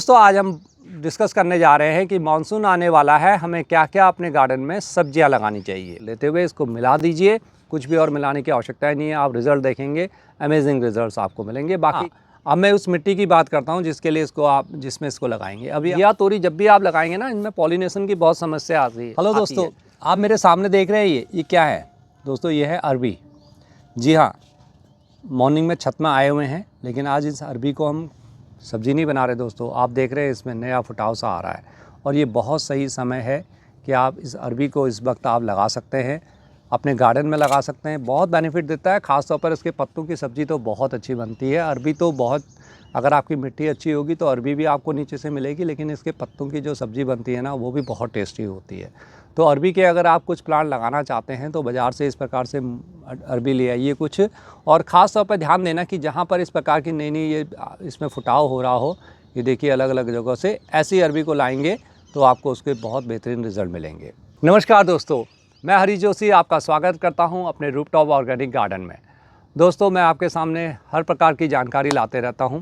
दोस्तों आज हम डिस्कस करने जा रहे हैं कि मानसून आने वाला है, हमें क्या क्या अपने गार्डन में सब्जियां लगानी चाहिए। लेते हुए इसको मिला दीजिए, कुछ भी और मिलाने की आवश्यकता नहीं है। आप रिज़ल्ट देखेंगे, अमेजिंग रिजल्ट्स आपको मिलेंगे। बाकी अब मैं उस मिट्टी की बात करता हूं जिसके लिए जिसमें इसको लगाएंगे। अभी या तोरी जब भी आप लगाएंगे ना, इनमें पॉलिनेशन की बहुत समस्या आती है। हेलो दोस्तों, आप मेरे सामने देख रहे हैं ये क्या है दोस्तों? ये है अरबी। जी हाँ, मॉर्निंग में छत में आए हुए हैं, लेकिन आज इस अरबी को हम सब्ज़ी नहीं बना रहे दोस्तों। आप देख रहे हैं इसमें नया फुटाव सा आ रहा है और ये बहुत सही समय है कि आप इस अरबी को इस वक्त आप लगा सकते हैं, अपने गार्डन में लगा सकते हैं। बहुत बेनिफिट देता है, ख़ास तौर पर इसके पत्तों की सब्ज़ी तो बहुत अच्छी बनती है। अरबी तो बहुत, अगर आपकी मिट्टी अच्छी होगी तो अरबी भी आपको नीचे से मिलेगी, लेकिन इसके पत्तों की जो सब्ज़ी बनती है ना, वो भी बहुत टेस्टी होती है। तो अरबी के अगर आप कुछ प्लांट लगाना चाहते हैं तो बाज़ार से इस प्रकार से अरबी ले आइए कुछ, और ख़ास तौर पर ध्यान देना कि जहाँ पर इस प्रकार की नई ये इसमें फुटाव हो रहा हो, ये देखिए अलग अलग जगहों से ऐसी अरबी को लाएंगे तो आपको उसके बहुत बेहतरीन रिजल्ट मिलेंगे। नमस्कार दोस्तों, मैं हरी जोशी आपका स्वागत करता हूं अपने रूफटॉप ऑर्गेनिक गार्डन में। दोस्तों मैं आपके सामने हर प्रकार की जानकारी लाते रहता हूं।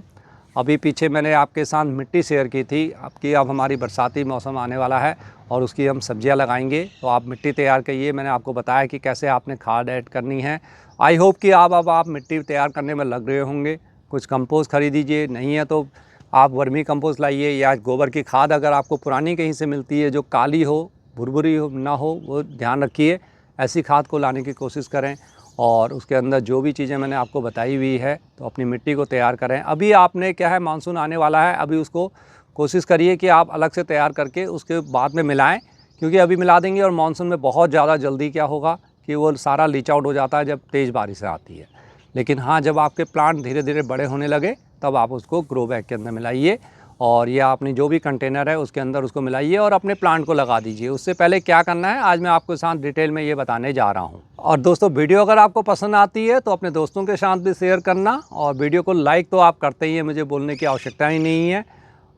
अभी पीछे मैंने आपके साथ मिट्टी शेयर की थी अब हमारी बरसाती मौसम आने वाला है और उसकी हम सब्जियां लगाएंगे, तो आप मिट्टी तैयार करिए। मैंने आपको बताया कि कैसे आपने खाद ऐड करनी है। आई होप कि अब आप मिट्टी तैयार करने में लग रहे होंगे। कुछ कंपोस्ट खरीदीजिए, नहीं है तो आप वर्मी कंपोस्ट लाइए या गोबर की खाद अगर आपको पुरानी कहीं से मिलती है जो काली हो, भुरभुरी हो ना हो, वो ध्यान रखिए। ऐसी खाद को लाने की कोशिश करें और उसके अंदर जो भी चीज़ें मैंने आपको बताई हुई है तो अपनी मिट्टी को तैयार करें। अभी आपने क्या है, मानसून आने वाला है, अभी उसको कोशिश करिए कि आप अलग से तैयार करके उसके बाद में मिलाएं, क्योंकि अभी मिला देंगे और मानसून में बहुत ज़्यादा जल्दी क्या होगा कि वो सारा लीच आउट हो जाता है जब तेज़ बारिशें आती है। लेकिन हाँ, जब आपके प्लांट धीरे धीरे बड़े होने लगे तब आप उसको ग्रो बैग के अंदर मिलाइए और या अपनी जो भी कंटेनर है उसके अंदर उसको मिलाइए और अपने प्लांट को लगा दीजिए। उससे पहले क्या करना है आज मैं आपके साथ डिटेल में ये बताने जा रहा हूँ। और दोस्तों वीडियो अगर आपको पसंद आती है तो अपने दोस्तों के साथ भी शेयर करना, और वीडियो को लाइक तो आप करते ही हैं, मुझे बोलने की आवश्यकता ही नहीं है।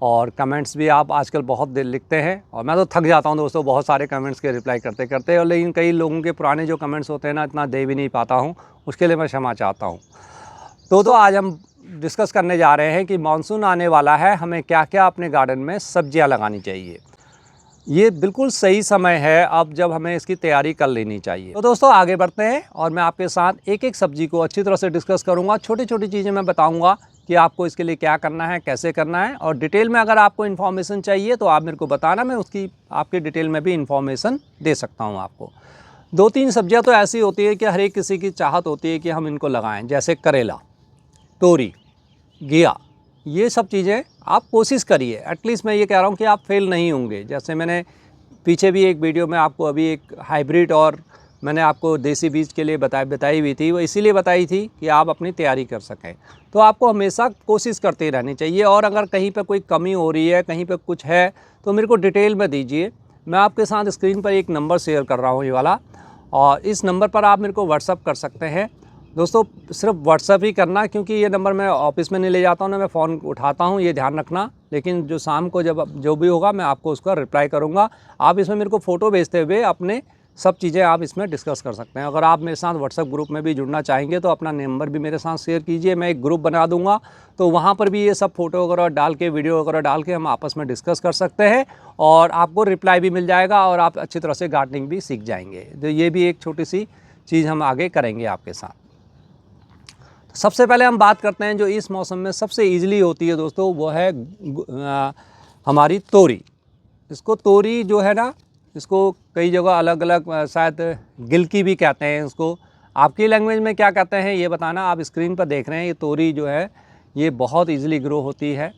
और कमेंट्स भी आप आजकल बहुत देर लिखते हैं और मैं तो थक जाता हूं दोस्तों बहुत सारे कमेंट्स के रिप्लाई करते करते, और लेकिन कई लोगों के पुराने जो कमेंट्स होते हैं ना, इतना दे भी नहीं पाता हूं, उसके लिए मैं क्षमा चाहता हूं। तो आज हम डिस्कस करने जा रहे हैं कि मानसून आने वाला है, हमें क्या क्या अपने गार्डन में सब्जियां लगानी चाहिए। ये बिल्कुल सही समय है अब जब हमें इसकी तैयारी कर लेनी चाहिए। तो दोस्तों आगे बढ़ते हैं और मैं आपके साथ एक एक सब्जी को अच्छी तरह से डिस्कस करूंगा। छोटी छोटी चीज़ें मैं बताऊंगा कि आपको इसके लिए क्या करना है, कैसे करना है, और डिटेल में अगर आपको इन्फॉर्मेशन चाहिए तो आप मेरे को बताना, मैं उसकी आपके डिटेल में भी इन्फॉर्मेशन दे सकता हूँ आपको। दो तीन सब्जियाँ तो ऐसी होती है कि हर एक किसी की चाहत होती है कि हम इनको लगाएं, जैसे करेला, तोरी, घिया, ये सब चीज़ें आप कोशिश करिए। एटलीस्ट मैं ये कह रहा हूँ कि आप फेल नहीं होंगे। जैसे मैंने पीछे भी एक वीडियो में आपको अभी एक हाइब्रिड और मैंने आपको देसी बीज के लिए बताई हुई थी, वो इसीलिए बताई थी कि आप अपनी तैयारी कर सकें। तो आपको हमेशा कोशिश करते रहनी चाहिए, और अगर कहीं पर कोई कमी हो रही है, कहीं पर कुछ है, तो मेरे को डिटेल में दीजिए। मैं आपके साथ स्क्रीन पर एक नंबर शेयर कर रहा हूँ ये वाला, और इस नंबर पर आप मेरे को व्हाट्सअप कर सकते हैं दोस्तों। सिर्फ व्हाट्सअप ही करना, क्योंकि ये नंबर मैं ऑफिस में नहीं ले जाता हूँ ना, मैं फ़ोन उठाता हूँ, ये ध्यान रखना। लेकिन जो शाम को जब जो भी होगा मैं आपको उसका रिप्लाई करूँगा। आप इसमें मेरे को फ़ोटो भेजते हुए अपने सब चीज़ें आप इसमें डिस्कस कर सकते हैं। अगर आप मेरे साथ व्हाट्सअप ग्रुप में भी जुड़ना चाहेंगे तो अपना नंबर भी मेरे साथ शेयर कीजिए, मैं एक ग्रुप बना दूँगा, तो वहाँ पर भी ये सब फ़ोटो वगैरह डाल के, वीडियो वगैरह डाल के हम आपस में डिस्कस कर सकते हैं, और आपको रिप्लाई भी मिल जाएगा और आप अच्छी तरह से गार्डनिंग भी सीख जाएंगे। तो ये भी एक छोटी सी चीज़ हम आगे करेंगे आपके साथ। सबसे पहले हम बात करते हैं जो इस मौसम में सबसे ईजिली होती है दोस्तों, वो है हमारी तोरी। इसको तोरी जो है ना, इसको कई जगह अलग अलग शायद गिलकी भी कहते हैं इसको। आपकी लैंग्वेज में क्या कहते हैं ये बताना। आप स्क्रीन पर देख रहे हैं ये तोरी जो है ये बहुत ईजिली ग्रो होती है।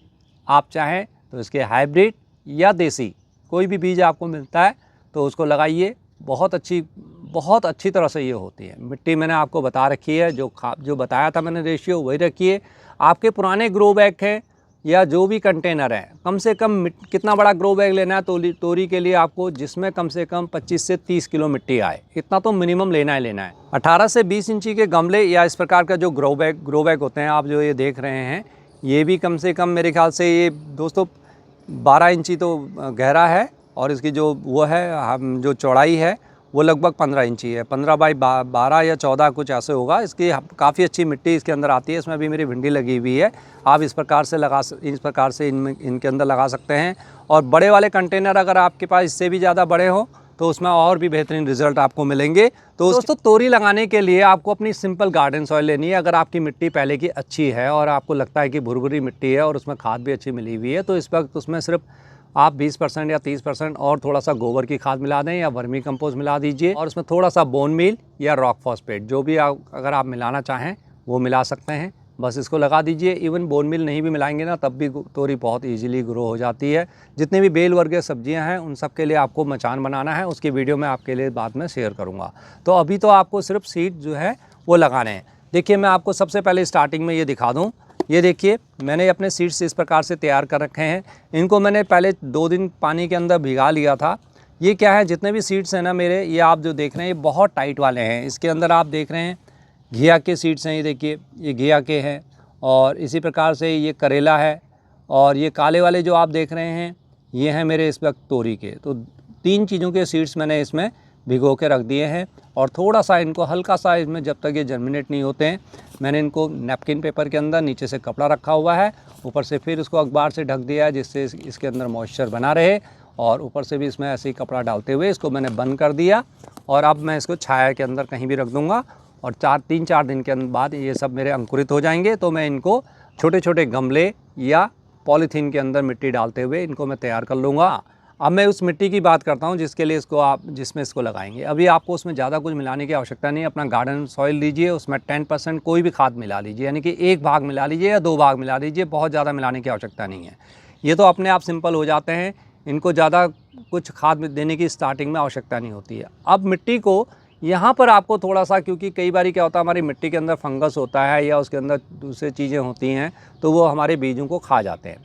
आप चाहें तो इसके हाइब्रिड या देसी कोई भी बीज आपको मिलता है तो उसको लगाइए, बहुत अच्छी तरह से ये होती है। मिट्टी मैंने आपको बता रखी है, जो बताया था मैंने रेशियो वही रखिए। आपके पुराने ग्रो बैग हैं या जो भी कंटेनर है, कम से कम कितना बड़ा ग्रो बैग लेना है तोरी के लिए आपको, जिसमें कम से कम 25 से 30 किलो मिट्टी आए, इतना तो मिनिमम लेना है। 18 से 20 इंची के गमले या इस प्रकार का जो ग्रो बैग होते हैं आप जो ये देख रहे हैं, ये भी कम से कम मेरे ख्याल से ये दोस्तों 12 इंची तो गहरा है, और इसकी जो वो है जो चौड़ाई है वो लगभग 15 इंची है, 15 बाई 12 या 14 कुछ ऐसे होगा। इसकी काफ़ी अच्छी मिट्टी इसके अंदर आती है। इसमें भी मेरी भिंडी लगी हुई है। आप इस प्रकार से इनके अंदर लगा सकते हैं। और बड़े वाले कंटेनर अगर आपके पास इससे भी ज़्यादा बड़े हो तो उसमें और भी बेहतरीन रिजल्ट आपको मिलेंगे। तो दोस्तों, तोरी लगाने के लिए आपको अपनी सिंपल गार्डन सॉइल लेनी है। अगर आपकी मिट्टी पहले की अच्छी है और आपको लगता है कि भुरभुरी मिट्टी है और उसमें खाद भी अच्छी मिली हुई है, तो इस वक्त उसमें सिर्फ आप 20% या 30% और थोड़ा सा गोबर की खाद मिला दें या वर्मी कंपोस्ट मिला दीजिए। और उसमें थोड़ा सा बोन मील या रॉक फॉस्फेट जो भी अगर आप मिलाना चाहें वो मिला सकते हैं। बस इसको लगा दीजिए। इवन बोन मील नहीं भी मिलाएंगे ना तब भी तोरी बहुत इजीली ग्रो हो जाती है। जितने भी बेल वर्गीय सब्जियां हैं उन सब के लिए आपको मचान बनाना है, उसकी वीडियो मैं आपके लिए बाद में शेयर करूंगा। तो अभी तो आपको सिर्फ सीड जो है वो लगाने हैं। देखिए, मैं आपको सबसे पहले स्टार्टिंग में ये दिखा दूँ। ये देखिए, मैंने अपने सीड्स इस प्रकार से तैयार कर रखे हैं। इनको मैंने पहले 2 दिन पानी के अंदर भिगा लिया था। ये क्या है, जितने भी सीड्स हैं ना मेरे, ये आप जो देख रहे हैं ये बहुत टाइट वाले हैं। इसके अंदर आप देख रहे हैं घिया के सीड्स हैं। ये देखिए, ये घिया के हैं। और इसी प्रकार से ये करेला है। और ये काले वाले जो आप देख रहे हैं ये हैं मेरे इस वक्त तोरी के। तो 3 चीज़ों के सीड्स मैंने इसमें भिगो के रख दिए हैं। और थोड़ा सा इनको हल्का सा इसमें जब तक ये जर्मिनेट नहीं होते हैं, मैंने इनको नैपकिन पेपर के अंदर नीचे से कपड़ा रखा हुआ है, ऊपर से फिर इसको अखबार से ढक दिया है जिससे इसके अंदर मॉइस्चर बना रहे। और ऊपर से भी इसमें ऐसे ही कपड़ा डालते हुए इसको मैंने बंद कर दिया। और अब मैं इसको छाया के अंदर कहीं भी रख दूँगा। और 3-4 दिन के बाद ये सब मेरे अंकुरित हो जाएंगे। तो मैं इनको छोटे छोटे गमले या पॉलीथीन के अंदर मिट्टी डालते हुए इनको मैं तैयार कर लूँगा। अब मैं उस मिट्टी की बात करता हूँ जिसके लिए जिसमें इसको लगाएंगे। अभी आपको उसमें ज़्यादा कुछ मिलाने की आवश्यकता नहीं है। अपना गार्डन सॉइल लीजिए, उसमें 10% कोई भी खाद मिला लीजिए, यानी कि 1 भाग मिला लीजिए या 2 भाग मिला लीजिए। बहुत ज़्यादा मिलाने की आवश्यकता नहीं है। ये तो अपने आप सिंपल हो जाते हैं। इनको ज़्यादा कुछ खाद देने की स्टार्टिंग में आवश्यकता नहीं होती है। अब मिट्टी को यहाँ पर आपको थोड़ा सा, क्योंकि कई बार क्या होता है हमारी मिट्टी के अंदर फंगस होता है या उसके अंदर दूसरी चीज़ें होती हैं तो वो हमारे बीजों को खा जाते हैं।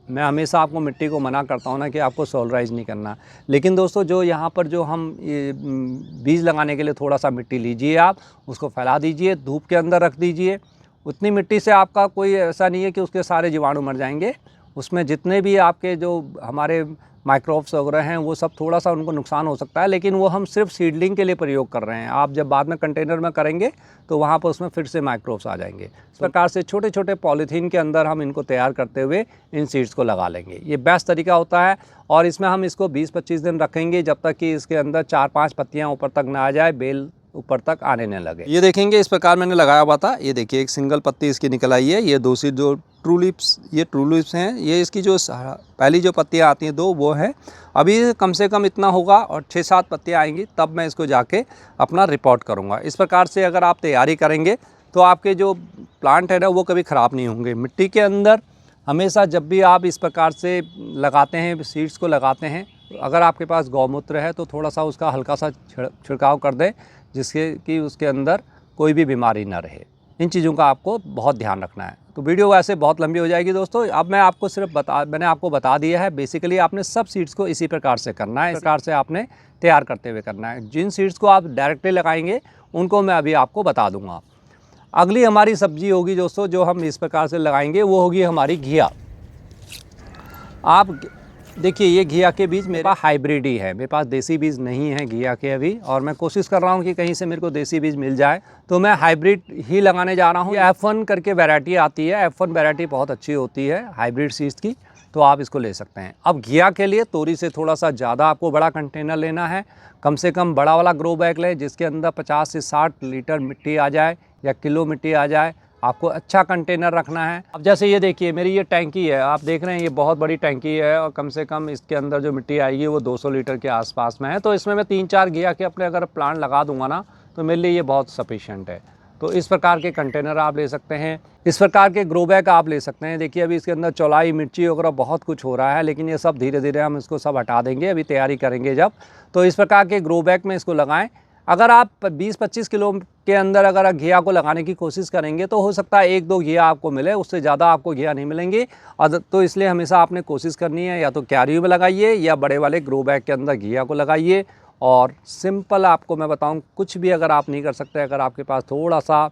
मैं हमेशा आपको मिट्टी को मना करता हूँ ना कि आपको सोलराइज़ नहीं करना। लेकिन दोस्तों, जो यहाँ पर जो हम ये बीज लगाने के लिए थोड़ा सा मिट्टी लीजिए, आप उसको फैला दीजिए, धूप के अंदर रख दीजिए। उतनी मिट्टी से आपका कोई ऐसा नहीं है कि उसके सारे जीवाणु मर जाएंगे। उसमें जितने भी आपके जो हमारे माइक्रोब्स वगैरह हैं वो सब थोड़ा सा उनको नुकसान हो सकता है, लेकिन वो हम सिर्फ सीडलिंग के लिए प्रयोग कर रहे हैं। आप जब बाद में कंटेनर में करेंगे तो वहाँ पर उसमें फिर से माइक्रोब्स आ जाएंगे। इस प्रकार से छोटे छोटे पॉलीथीन के अंदर हम इनको तैयार करते हुए इन सीड्स को लगा लेंगे। ये बेस्ट तरीका होता है। और इसमें हम इसको 20-25 दिन रखेंगे जब तक कि इसके अंदर 4-5 पत्तियाँ ऊपर तक ना आ जाए, बेल ऊपर तक आने न लगे। ये देखेंगे इस प्रकार मैंने लगाया हुआ था। ये देखिए, एक सिंगल पत्ती इसकी निकल आई है। ये दूसरी जो ट्रू लिप्स हैं, ये इसकी जो पहली जो पत्तियाँ आती हैं 2 वो हैं। अभी कम से कम इतना होगा और 6-7 पत्तियाँ आएंगी तब मैं इसको जाके अपना रिपोर्ट करूँगा। इस प्रकार से अगर आप तैयारी करेंगे तो आपके जो प्लांट है ना वो कभी ख़राब नहीं होंगे। मिट्टी के अंदर हमेशा जब भी आप इस प्रकार से लगाते हैं, सीड्स को लगाते हैं, अगर आपके पास गौमूत्र है तो थोड़ा सा उसका हल्का सा छिड़काव कर दें जिससे कि उसके अंदर कोई भी बीमारी ना रहे। इन चीज़ों का आपको बहुत ध्यान रखना है। तो वीडियो वैसे बहुत लंबी हो जाएगी दोस्तों। अब मैं आपको मैंने आपको बता दिया है। बेसिकली आपने सब सीड्स को इसी प्रकार से करना है, इस प्रकार से आपने तैयार करते हुए करना है। जिन सीड्स को आप डायरेक्टली लगाएंगे उनको मैं अभी आपको बता दूंगा। अगली हमारी सब्जी होगी दोस्तों जो हम इस प्रकार से लगाएंगे, वो होगी हमारी घिया। आप देखिए, ये घिया के बीज मेरे पास हाइब्रिड ही है, मेरे पास देसी बीज नहीं है घिया के अभी। और मैं कोशिश कर रहा हूँ कि कहीं से मेरे को देसी बीज मिल जाए, तो मैं हाइब्रिड ही लगाने जा रहा हूँ। F1 करके वैरायटी आती है। F1 वैरायटी बहुत अच्छी होती है हाइब्रिड सीड्स की, तो आप इसको ले सकते हैं। अब घिया के लिए तोरी से थोड़ा सा ज़्यादा आपको बड़ा कंटेनर लेना है। कम से कम बड़ा वाला ग्रो बैग लें जिसके अंदर 50 से 60 लीटर मिट्टी आ जाए या किलो मिट्टी आ जाए। आपको अच्छा कंटेनर रखना है। अब जैसे ये देखिए, मेरी ये टैंकी है, आप देख रहे हैं ये बहुत बड़ी टैंकी है और कम से कम इसके अंदर जो मिट्टी आएगी वो 200 लीटर के आसपास में है। तो इसमें मैं 3-4 घिया के अपने अगर प्लांट लगा दूंगा ना तो मेरे लिए ये बहुत सफिशिएंट है। तो इस प्रकार के कंटेनर आप ले सकते हैं, इस प्रकार के ग्रो बैग आप ले सकते हैं। देखिए, अभी इसके अंदर चौलाई, मिर्ची वगैरह बहुत कुछ हो रहा है, लेकिन ये सब धीरे धीरे हम इसको सब हटा देंगे, अभी तैयारी करेंगे जब। तो इस प्रकार के ग्रो बैग में इसको लगाएं। अगर आप 20-25 किलो के अंदर अगर घिया को लगाने की कोशिश करेंगे तो हो सकता है 1-2 घिया आपको मिले, उससे ज़्यादा आपको घिया नहीं मिलेंगी। और तो इसलिए हमेशा आपने कोशिश करनी है, या तो क्यारियों में लगाइए या बड़े वाले ग्रो बैग के अंदर घिया को लगाइए। और सिंपल आपको मैं बताऊं, कुछ भी अगर आप नहीं कर सकते, अगर आपके पास थोड़ा सा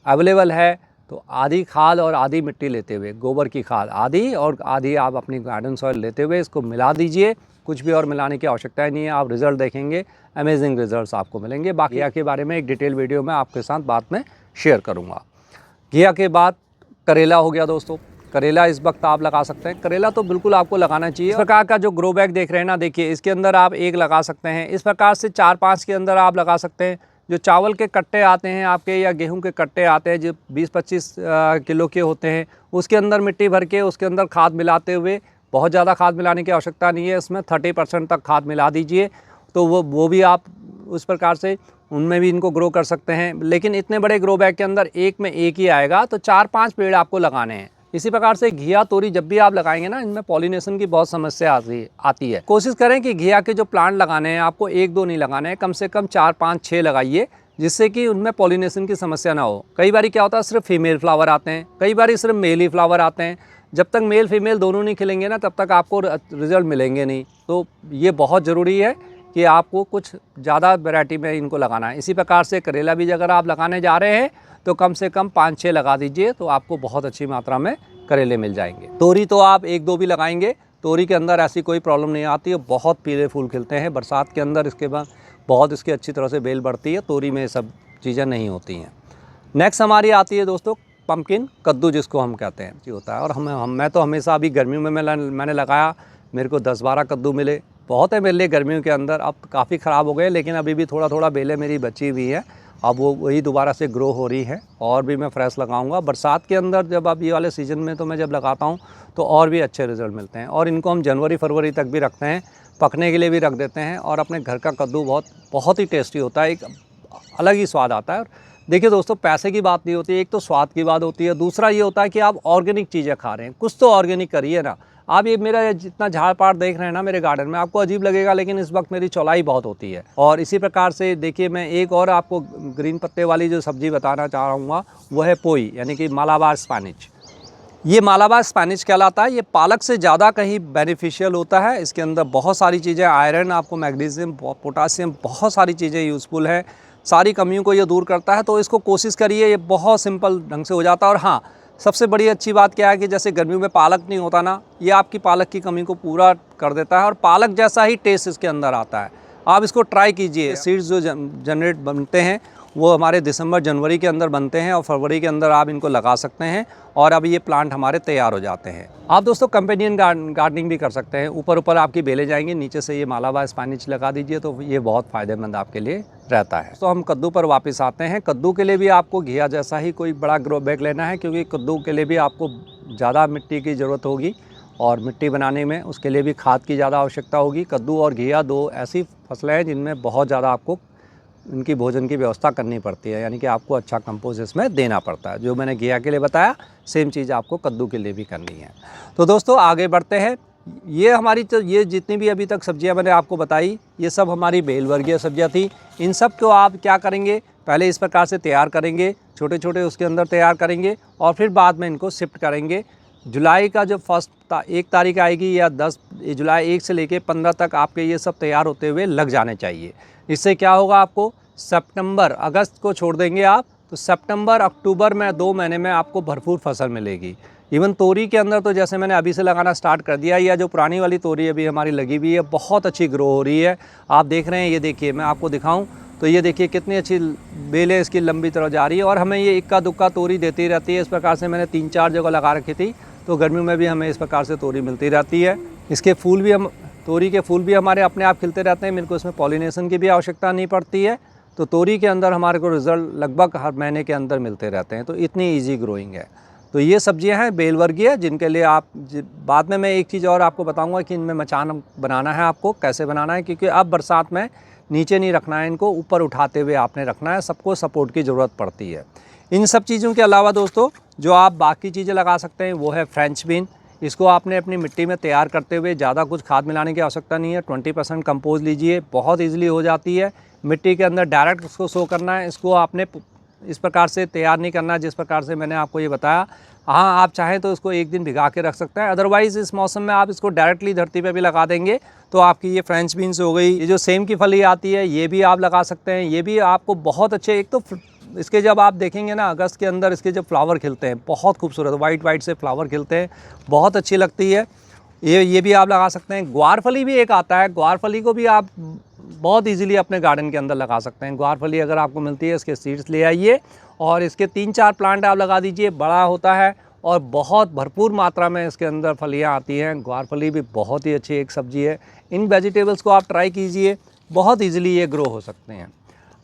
अवेलेबल है तो आधी खाद और आधी मिट्टी लेते हुए, गोबर की खाद आधी और आधी आप अपनी गार्डन सॉइल लेते हुए इसको मिला दीजिए। कुछ भी और मिलाने की आवश्यकता ही नहीं है। आप रिज़ल्ट देखेंगे, अमेजिंग रिजल्ट्स आपको मिलेंगे। बाकी घिया के बारे में एक डिटेल वीडियो मैं आपके साथ बाद में शेयर करूँगा। घिया के बाद करेला हो गया दोस्तों। करेला इस वक्त आप लगा सकते हैं। करेला तो बिल्कुल आपको लगाना चाहिए। इस प्रकार का जो ग्रो बैग देख रहे हैं ना, देखिए इसके अंदर आप एक लगा सकते हैं। इस प्रकार से 4-5 के अंदर आप लगा सकते हैं। जो चावल के कट्टे आते हैं आपके या गेहूं के कट्टे आते हैं जो 20-25 किलो के होते हैं, उसके अंदर मिट्टी भर के उसके अंदर खाद मिलाते हुए, बहुत ज़्यादा खाद मिलाने की आवश्यकता नहीं है, इसमें 30% तक खाद मिला दीजिए। तो वो भी आप उस प्रकार से उनमें भी इनको ग्रो कर सकते हैं। लेकिन इतने बड़े ग्रो बैग के अंदर एक में एक ही आएगा, तो 4-5 पेड़ आपको लगाने हैं। इसी प्रकार से घिया तोरी जब भी आप लगाएंगे ना, इनमें पॉलिनेशन की बहुत समस्या आती है। कोशिश करें कि घिया के जो प्लांट लगाने हैं आपको 1-2 नहीं लगाने हैं, कम से कम 4-5-6 लगाइए, जिससे कि उनमें पॉलिनेशन की समस्या ना हो। कई बार क्या होता है, सिर्फ फीमेल फ्लावर आते हैं, कई बार सिर्फ मेल ही फ्लावर आते हैं। जब तक मेल फीमेल दोनों नहीं खिलेंगे ना, तब तक आपको रिजल्ट मिलेंगे नहीं। तो ये बहुत ज़रूरी है कि आपको कुछ ज़्यादा वैरायटी में इनको लगाना है। इसी प्रकार से करेला भी अगर आप लगाने जा रहे हैं तो कम से कम 5-6 लगा दीजिए, तो आपको बहुत अच्छी मात्रा में करेले मिल जाएंगे। तोरी तो आप 1-2 भी लगाएंगे, तोरी के अंदर ऐसी कोई प्रॉब्लम नहीं आती है। बहुत पीले फूल खिलते हैं बरसात के अंदर, इसके बाद बहुत इसकी अच्छी तरह से बेल बढ़ती है। तोरी में सब चीज़ें नहीं होती हैं। नेक्स्ट हमारी आती है दोस्तों पम्पकिन, कद्दू जिसको हम कहते हैं, होता है। और मैं तो हमेशा अभी गर्मियों में मैंने लगाया, मेरे को 10-12 कद्दू मिले। बहुत है मेरे लिए गर्मियों के अंदर, अब काफ़ी ख़राब हो गए, लेकिन अभी भी थोड़ा बेलें मेरी बची हुई है। अब वही दोबारा से ग्रो हो रही है, और भी मैं फ्रेश लगाऊंगा बरसात के अंदर। जब अब ये वाले सीज़न में तो मैं जब लगाता हूँ तो और भी अच्छे रिज़ल्ट मिलते हैं। और इनको हम जनवरी-फरवरी तक भी रखते हैं, पकने के लिए भी रख देते हैं। और अपने घर का कद्दू बहुत ही टेस्टी होता है, एक अलग ही स्वाद आता है। और देखिए दोस्तों, पैसे की बात नहीं होती, एक तो स्वाद की बात होती है, दूसरा ये होता है कि आप ऑर्गेनिक चीज़ें खा रहे हैं। कुछ तो ऑर्गेनिक करिए ना। आप ये मेरा जितना झाड़ पाड़ देख रहे हैं ना मेरे गार्डन में, आपको अजीब लगेगा, लेकिन इस वक्त मेरी चौलाई बहुत होती है। और इसी प्रकार से देखिए, मैं एक और आपको ग्रीन पत्ते वाली जो सब्ज़ी बताना चाह रहा हूँ, वो है पोई, यानी कि मालाबार स्पैनिच। ये मालाबार स्पैनिच कहलाता है। ये पालक से ज़्यादा कहीं बेनिफिशियल होता है। इसके अंदर बहुत सारी चीज़ें, आयरन, आपको मैग्नीशियम, पोटासियम, बहुत सारी चीज़ें यूज़फुल है। सारी कमियों को ये दूर करता है। तो इसको कोशिश करिए, ये बहुत सिंपल ढंग से हो जाता है। और हाँ, सबसे बड़ी अच्छी बात क्या है कि जैसे गर्मियों में पालक नहीं होता ना, ये आपकी पालक की कमी को पूरा कर देता है, और पालक जैसा ही टेस्ट इसके अंदर आता है। आप इसको ट्राई कीजिए। सीड्स जो जनरेट बनते हैं वो हमारे दिसंबर-जनवरी के अंदर बनते हैं, और फरवरी के अंदर आप इनको लगा सकते हैं, और अब ये प्लांट हमारे तैयार हो जाते हैं। आप दोस्तों कंपेनियन गार्डनिंग भी कर सकते हैं। ऊपर आपकी बेलें जाएंगी, नीचे से ये मालाबार स्पैनिच लगा दीजिए, तो ये बहुत फ़ायदेमंद आपके लिए रहता है। तो हम कद्दू पर वापस आते हैं। कद्दू के लिए भी आपको घिया जैसा ही कोई बड़ा ग्रो बैग लेना है, क्योंकि कद्दू के लिए भी आपको ज़्यादा मिट्टी की ज़रूरत होगी, और मिट्टी बनाने में उसके लिए भी खाद की ज़्यादा आवश्यकता होगी। कद्दू और घिया 2 ऐसी फसलें हैं जिनमें बहुत ज़्यादा आपको इनकी भोजन की व्यवस्था करनी पड़ती है, यानी कि आपको अच्छा कंपोस्ट इसमें देना पड़ता है। जो मैंने घिया के लिए बताया, सेम चीज़ आपको कद्दू के लिए भी करनी है। तो दोस्तों आगे बढ़ते हैं। ये जितनी भी अभी तक सब्जियां मैंने आपको बताई, ये सब हमारी बेल वर्गीय सब्जियां थी। इन सब को आप क्या करेंगे, पहले इस प्रकार से तैयार करेंगे, छोटे छोटे उसके अंदर तैयार करेंगे, और फिर बाद में इनको शिफ्ट करेंगे। जुलाई का जो 1 तारीख आएगी, या जुलाई 1 से लेके 15 तक आपके ये सब तैयार होते हुए लग जाने चाहिए। इससे क्या होगा, आपको सितंबर अगस्त को छोड़ देंगे आप, तो सितंबर अक्टूबर में 2 महीने में आपको भरपूर फसल मिलेगी। इवन तोरी के अंदर तो जैसे मैंने अभी से लगाना स्टार्ट कर दिया, या जो पुरानी वाली तोरी अभी हमारी लगी हुई है, बहुत अच्छी ग्रो हो रही है। आप देख रहे हैं, ये देखिए, मैं आपको दिखाऊं तो ये देखिए कितनी अच्छी बेलें इसकी लंबी तरह जा रही है। और हमें ये इक्का दुक्का तोरी देती रहती है। इस प्रकार से मैंने 3-4 जगह लगा रखी थी, तो गर्मियों में भी हमें इस प्रकार से तोरी मिलती रहती है। इसके फूल भी तोरी के फूल भी हमारे अपने आप खिलते रहते हैं। मेरे को इसमें पॉलिनेशन की भी आवश्यकता नहीं पड़ती है। तो तोरी के अंदर हमारे को रिज़ल्ट लगभग हर महीने के अंदर मिलते रहते हैं। तो इतनी ईजी ग्रोइंग है। तो ये सब्जियां हैं बेल वर्गीय, जिनके लिए आप बाद में मैं एक चीज़ और आपको बताऊंगा कि इनमें मचान बनाना है, आपको कैसे बनाना है, क्योंकि अब बरसात में नीचे नहीं रखना है, इनको ऊपर उठाते हुए आपने रखना है। सबको सपोर्ट की ज़रूरत पड़ती है। इन सब चीज़ों के अलावा दोस्तों जो आप बाकी चीज़ें लगा सकते हैं वो है फ्रेंच बीन। इसको आपने अपनी मिट्टी में तैयार करते हुए ज़्यादा कुछ खाद मिलाने की आवश्यकता नहीं है। 20% कंपोज लीजिए, बहुत ईजिली हो जाती है। मिट्टी के अंदर डायरेक्ट उसको सो करना है। इसको आपने इस प्रकार से तैयार नहीं करना जिस प्रकार से मैंने आपको ये बताया। हाँ, आप चाहें तो इसको एक दिन भिगा के रख सकते हैं, अदरवाइज़ इस मौसम में आप इसको डायरेक्टली धरती पे भी लगा देंगे तो आपकी ये फ्रेंच बीन्स हो गई। ये जो सेम की फली आती है ये भी आप लगा सकते हैं। ये भी आपको बहुत अच्छे, एक तो इसके जब आप देखेंगे ना अगस्त के अंदर इसके जब फ्लावर खिलते हैं, बहुत खूबसूरत वाइट से फ्लावर खिलते हैं, बहुत अच्छी लगती है। ये भी आप लगा सकते हैं। ग्वारफली भी एक आता है, ग्वारफली को भी आप बहुत इजीली अपने गार्डन के अंदर लगा सकते हैं। ग्वारफली अगर आपको मिलती है, इसके सीड्स ले आइए और इसके 3-4 प्लांट आप लगा दीजिए, बड़ा होता है और बहुत भरपूर मात्रा में इसके अंदर फलियाँ आती हैं। ग्वारफली भी बहुत ही अच्छी एक सब्ज़ी है। इन वेजिटेबल्स को आप ट्राई कीजिए, बहुत ईजिली ये ग्रो हो सकते हैं।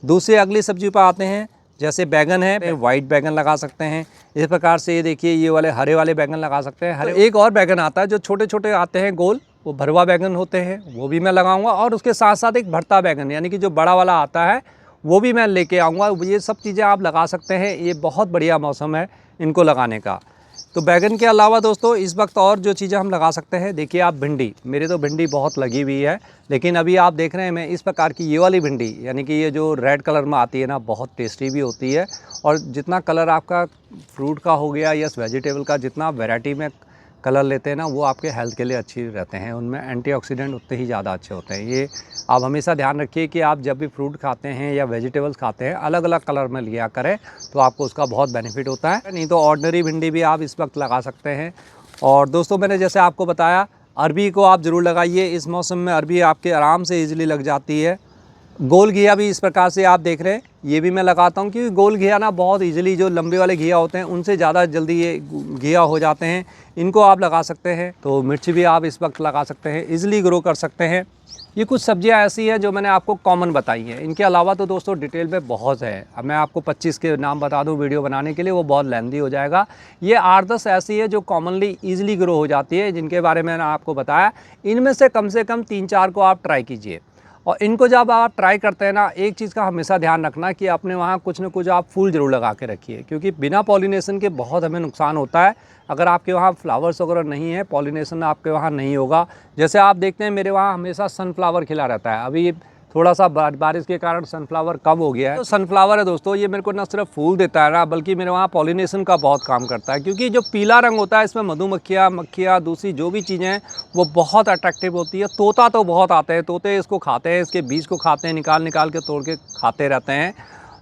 दूसरी अगली सब्जी पर आते हैं, जैसे बैगन है, वाइट बैगन लगा सकते हैं। इस प्रकार से ये देखिए, ये वाले हरे वाले बैगन लगा सकते हैं। हरे एक और बैगन आता है जो छोटे छोटे आते हैं गोल, वो भरवा बैगन होते हैं, वो भी मैं लगाऊंगा। और उसके साथ साथ एक भरता बैगन यानी कि जो बड़ा वाला आता है वो भी मैं लेके आऊँगा। ये सब चीज़ें आप लगा सकते हैं, ये बहुत बढ़िया मौसम है इनको लगाने का। तो बैगन के अलावा दोस्तों इस वक्त और जो चीज़ें हम लगा सकते हैं, देखिए आप भिंडी, मेरे तो भिंडी बहुत लगी हुई है, लेकिन अभी आप देख रहे हैं मैं इस प्रकार की ये वाली भिंडी यानी कि ये जो रेड कलर में आती है ना, बहुत टेस्टी भी होती है। और जितना कलर आपका फ्रूट का हो गया या वेजिटेबल का, जितना आप वैरायटी में कलर लेते हैं ना, वो आपके हेल्थ के लिए अच्छी रहते हैं। उनमें एंटीऑक्सीडेंट उतने ही ज़्यादा अच्छे होते हैं। ये आप हमेशा ध्यान रखिए कि आप जब भी फ्रूट खाते हैं या वेजिटेबल्स खाते हैं, अलग अलग कलर में लिया करें, तो आपको उसका बहुत बेनिफिट होता है। नहीं तो ऑर्डिनरी भिंडी भी आप इस वक्त लगा सकते हैं। और दोस्तों मैंने जैसे आपको बताया, अरबी को आप ज़रूर लगाइए। इस मौसम में अरबी आपके आराम से ईजिली लग जाती है। गोल घिया भी इस प्रकार से आप देख रहे हैं, ये भी मैं लगाता हूँ, क्योंकि गोल घिया ना बहुत इजीली, जो लंबे वाले घिया होते हैं उनसे ज़्यादा जल्दी ये घिया हो जाते हैं। इनको आप लगा सकते हैं। तो मिर्ची भी आप इस वक्त लगा सकते हैं, इजीली ग्रो कर सकते हैं। ये कुछ सब्जियां ऐसी हैं जो मैंने आपको कॉमन बताई हैं। इनके अलावा तो दोस्तों डिटेल में बहुत है। अब मैं आपको 25 के नाम बता दूं वीडियो बनाने के लिए, वो बहुत लेंथी हो जाएगा। ये 8-10 ऐसी है जो कॉमनली ईजिली ग्रो हो जाती है, जिनके बारे में मैंने आपको बताया। इनमें से कम 3-4 को आप ट्राई कीजिए। और इनको जब आप ट्राई करते हैं ना, एक चीज़ का हमेशा ध्यान रखना कि अपने वहाँ कुछ न कुछ आप फूल ज़रूर लगा के रखिए, क्योंकि बिना पॉलिनेशन के बहुत हमें नुकसान होता है। अगर आपके वहाँ फ्लावर्स वगैरह नहीं है, पॉलिनेशन आपके वहाँ नहीं होगा। जैसे आप देखते हैं मेरे वहाँ हमेशा सनफ्लावर खिला रहता है। अभी थोड़ा सा बारिश के कारण सनफ्लावर कम हो गया है। तो सनफ्लावर है दोस्तों, ये मेरे को न सिर्फ फूल देता है ना, बल्कि मेरे वहाँ पॉलिनेशन का बहुत काम करता है। क्योंकि जो पीला रंग होता है, इसमें मक्खियाँ दूसरी जो भी चीज़ें हैं वो बहुत अट्रैक्टिव होती है। तोता तो बहुत आते हैं, तोते इसको खाते हैं, इसके बीज को खाते हैं, निकाल के तोड़ के खाते रहते हैं।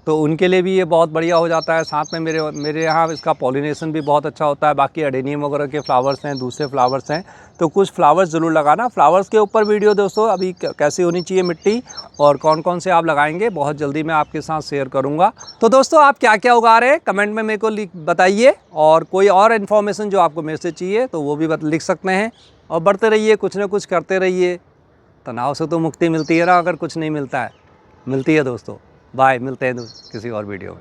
तो उनके लिए भी ये बहुत बढ़िया हो जाता है। साथ में मेरे यहाँ इसका पॉलिनेशन भी बहुत अच्छा होता है। बाकी एडेनियम वगैरह के फ्लावर्स हैं, दूसरे फ्लावर्स हैं, तो कुछ फ्लावर्स ज़रूर लगाना। फ्लावर्स के ऊपर वीडियो दोस्तों अभी कैसी होनी चाहिए मिट्टी और कौन कौन से आप लगाएंगे, बहुत जल्दी मैं आपके साथ शेयर करूँगा। तो दोस्तों आप क्या क्या उगा रहे हैं कमेंट में मेरे को बताइए। और कोई और इन्फॉर्मेशन जो आपको मेरे से चाहिए तो वो भी लिख सकते हैं। और बढ़ते रहिए, कुछ ना कुछ करते रहिए। तनाव से तो मुक्ति मिलती है ना, अगर कुछ नहीं मिलता है, मिलती है दोस्तों। बाय, मिलते हैं किसी और वीडियो में।